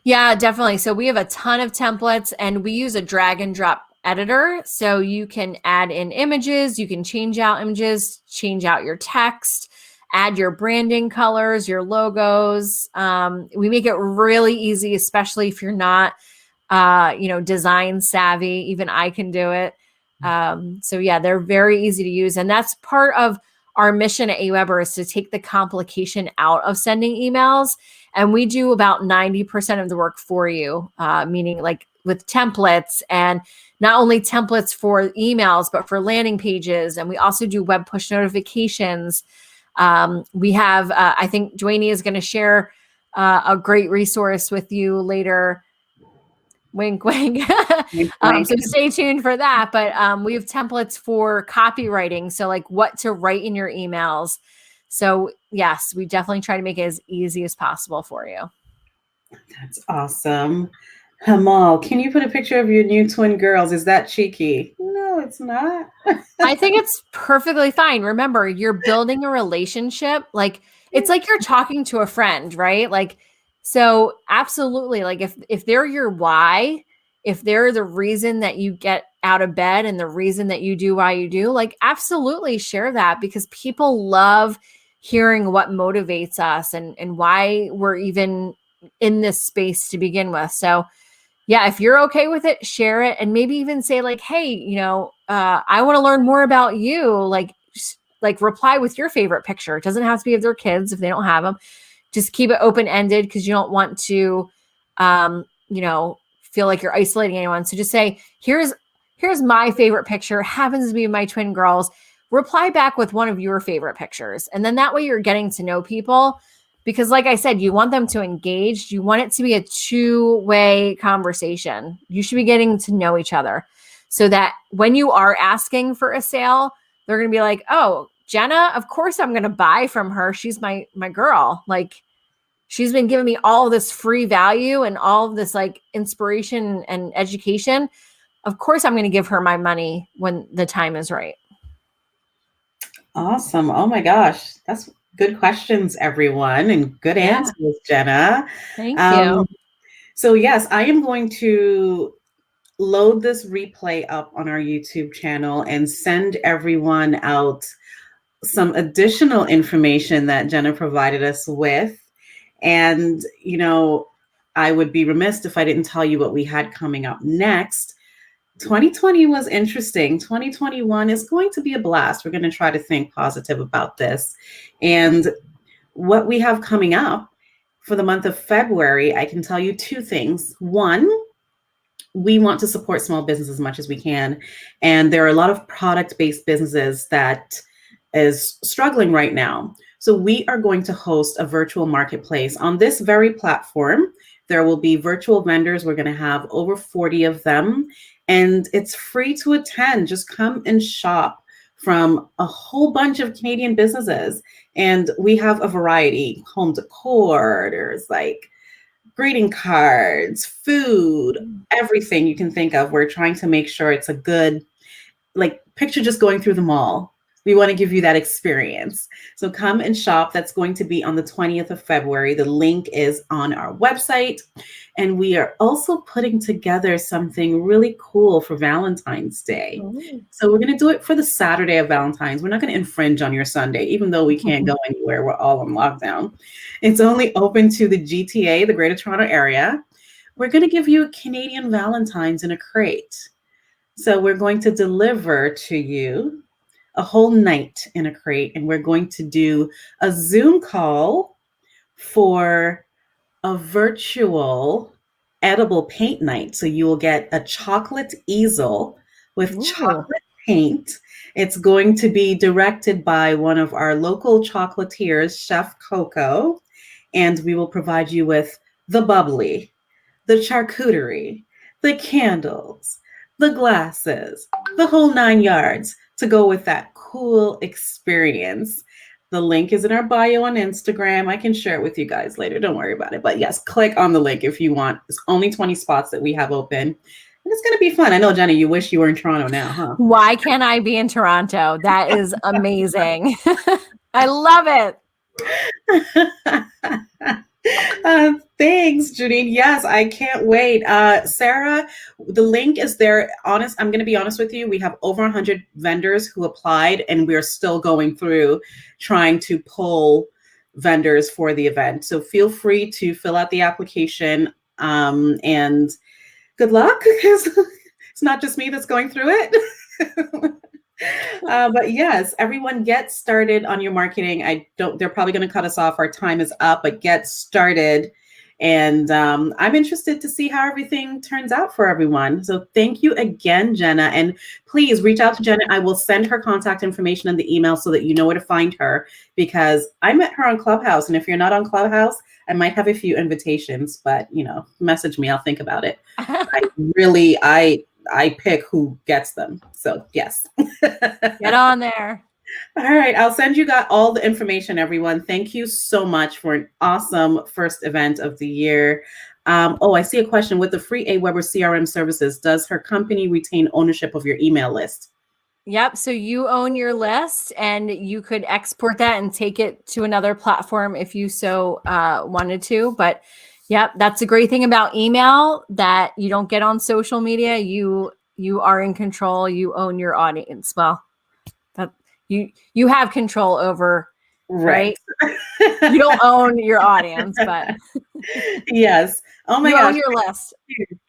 Yeah, definitely. So we have a ton of templates, and we use a drag and drop editor. So you can add in images, you can change out images, change out your text, add your branding colors, your logos. We make it really easy, especially if you're not, design savvy. Even I can do it. So yeah, they're very easy to use. And that's part of our mission at AWeber, is to take the complication out of sending emails. And we do about 90% of the work for you, meaning like with templates, and not only templates for emails, but for landing pages. And we also do web push notifications. We have, I think Dwania is going to share a great resource with you later. Wink, wink. So stay tuned for that. But we have templates for copywriting. So like what to write in your emails. So yes, we definitely try to make it as easy as possible for you. That's awesome. Hamal, can you put a picture of your new twin girls? Is that cheeky? No, it's not. I think it's perfectly fine. Remember, you're building a relationship. Like it's like you're talking to a friend, right? Like, so absolutely. Like if they're your why, if they're the reason that you get out of bed and the reason that you do why you do, like absolutely share that, because people love hearing what motivates us and why we're even in this space to begin with. So yeah, if you're okay with it, share it, and maybe even say like, hey, I want to learn more about you. Like reply with your favorite picture. It doesn't have to be of their kids if they don't have them. Just keep it open-ended, because you don't want to, feel like you're isolating anyone. So just say, here's my favorite picture, happens to be my twin girls. Reply back with one of your favorite pictures. And then that way you're getting to know people, because like I said, you want them to engage. You want it to be a two-way conversation. You should be getting to know each other, so that when you are asking for a sale, they're going to be like, oh, Jena, of course I'm going to buy from her. She's my girl. Like she's been giving me all this free value and all of this like inspiration and education. Of course I'm going to give her my money when the time is right. Awesome. Oh my gosh. That's good questions, everyone, and good answers, Jena. Thank you. So yes, I am going to load this replay up on our YouTube channel and send everyone out some additional information that Jena provided us with. And, I would be remiss if I didn't tell you what we had coming up next. 2020 was interesting. 2021 is going to be a blast. We're going to try to think positive about this. And what we have coming up for the month of February, I can tell you two things. One, we want to support small business as much as we can. And there are a lot of product-based businesses that is struggling right now. So we are going to host a virtual marketplace on this very platform. There will be virtual vendors. We're going to have over 40 of them, and it's free to attend. Just come and shop from a whole bunch of Canadian businesses. And we have a variety: home decor, there's like greeting cards, food, everything you can think of. We're trying to make sure it's a good, like, picture just going through the mall. We want to give you that experience. So come and shop. That's going to be on the 20th of February. The link is on our website. And we are also putting together something really cool for Valentine's Day. Ooh. So we're going to do it for the Saturday of Valentine's. We're not going to infringe on your Sunday, even though we can't go anywhere. We're all on lockdown. It's only open to the GTA, the Greater Toronto Area. We're going to give you a Canadian Valentine's in a crate. So we're going to deliver to you a whole night in a crate, and we're going to do a Zoom call for a virtual edible paint night. So you will get a chocolate easel with Ooh. chocolate paint. It's going to be directed by one of our local chocolatiers, Chef Coco, and we will provide you with the bubbly, the charcuterie, the candles, the glasses, the whole 9 yards to go with that cool experience. The link is in our bio on Instagram. I can share it with you guys later. Don't worry about it. But yes, click on the link if you want. It's only 20 spots that we have open. And it's going to be fun. I know, Jenny, you wish you were in Toronto now, huh? Why can't I be in Toronto? That is amazing. I love it. Thanks, Janine. Yes, I can't wait. Sarah, the link is there. I'm going to be honest with you. We have over 100 vendors who applied, and we're still going through trying to pull vendors for the event. So feel free to fill out the application, and good luck, because it's not just me that's going through it. But yes, everyone get started on your marketing. They're probably going to cut us off. Our time is up, but get started. And I'm interested to see how everything turns out for everyone. So thank you again, Jena. And please reach out to Jena. I will send her contact information in the email so that you know where to find her, because I met her on Clubhouse. And if you're not on Clubhouse, I might have a few invitations, but message me. I'll think about it. I pick who gets them. So yes. Get on there. All right. I'll send you all the information, everyone. Thank you so much for an awesome first event of the year. I see a question. With the free AWeber CRM services, does her company retain ownership of your email list? Yep. So you own your list, and you could export that and take it to another platform if you so wanted to. But yep, that's a great thing about email that you don't get on social media. You are in control. You own your audience. Well, that you have control over, right? You don't own your audience, but yes. Oh my gosh. You own your list.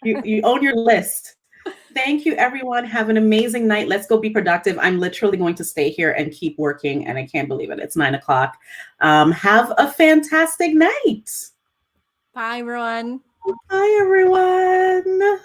You own your list. Thank you, everyone. Have an amazing night. Let's go be productive. I'm literally going to stay here and keep working, and I can't believe it. It's 9:00. Have a fantastic night. Bye, everyone. Bye, everyone.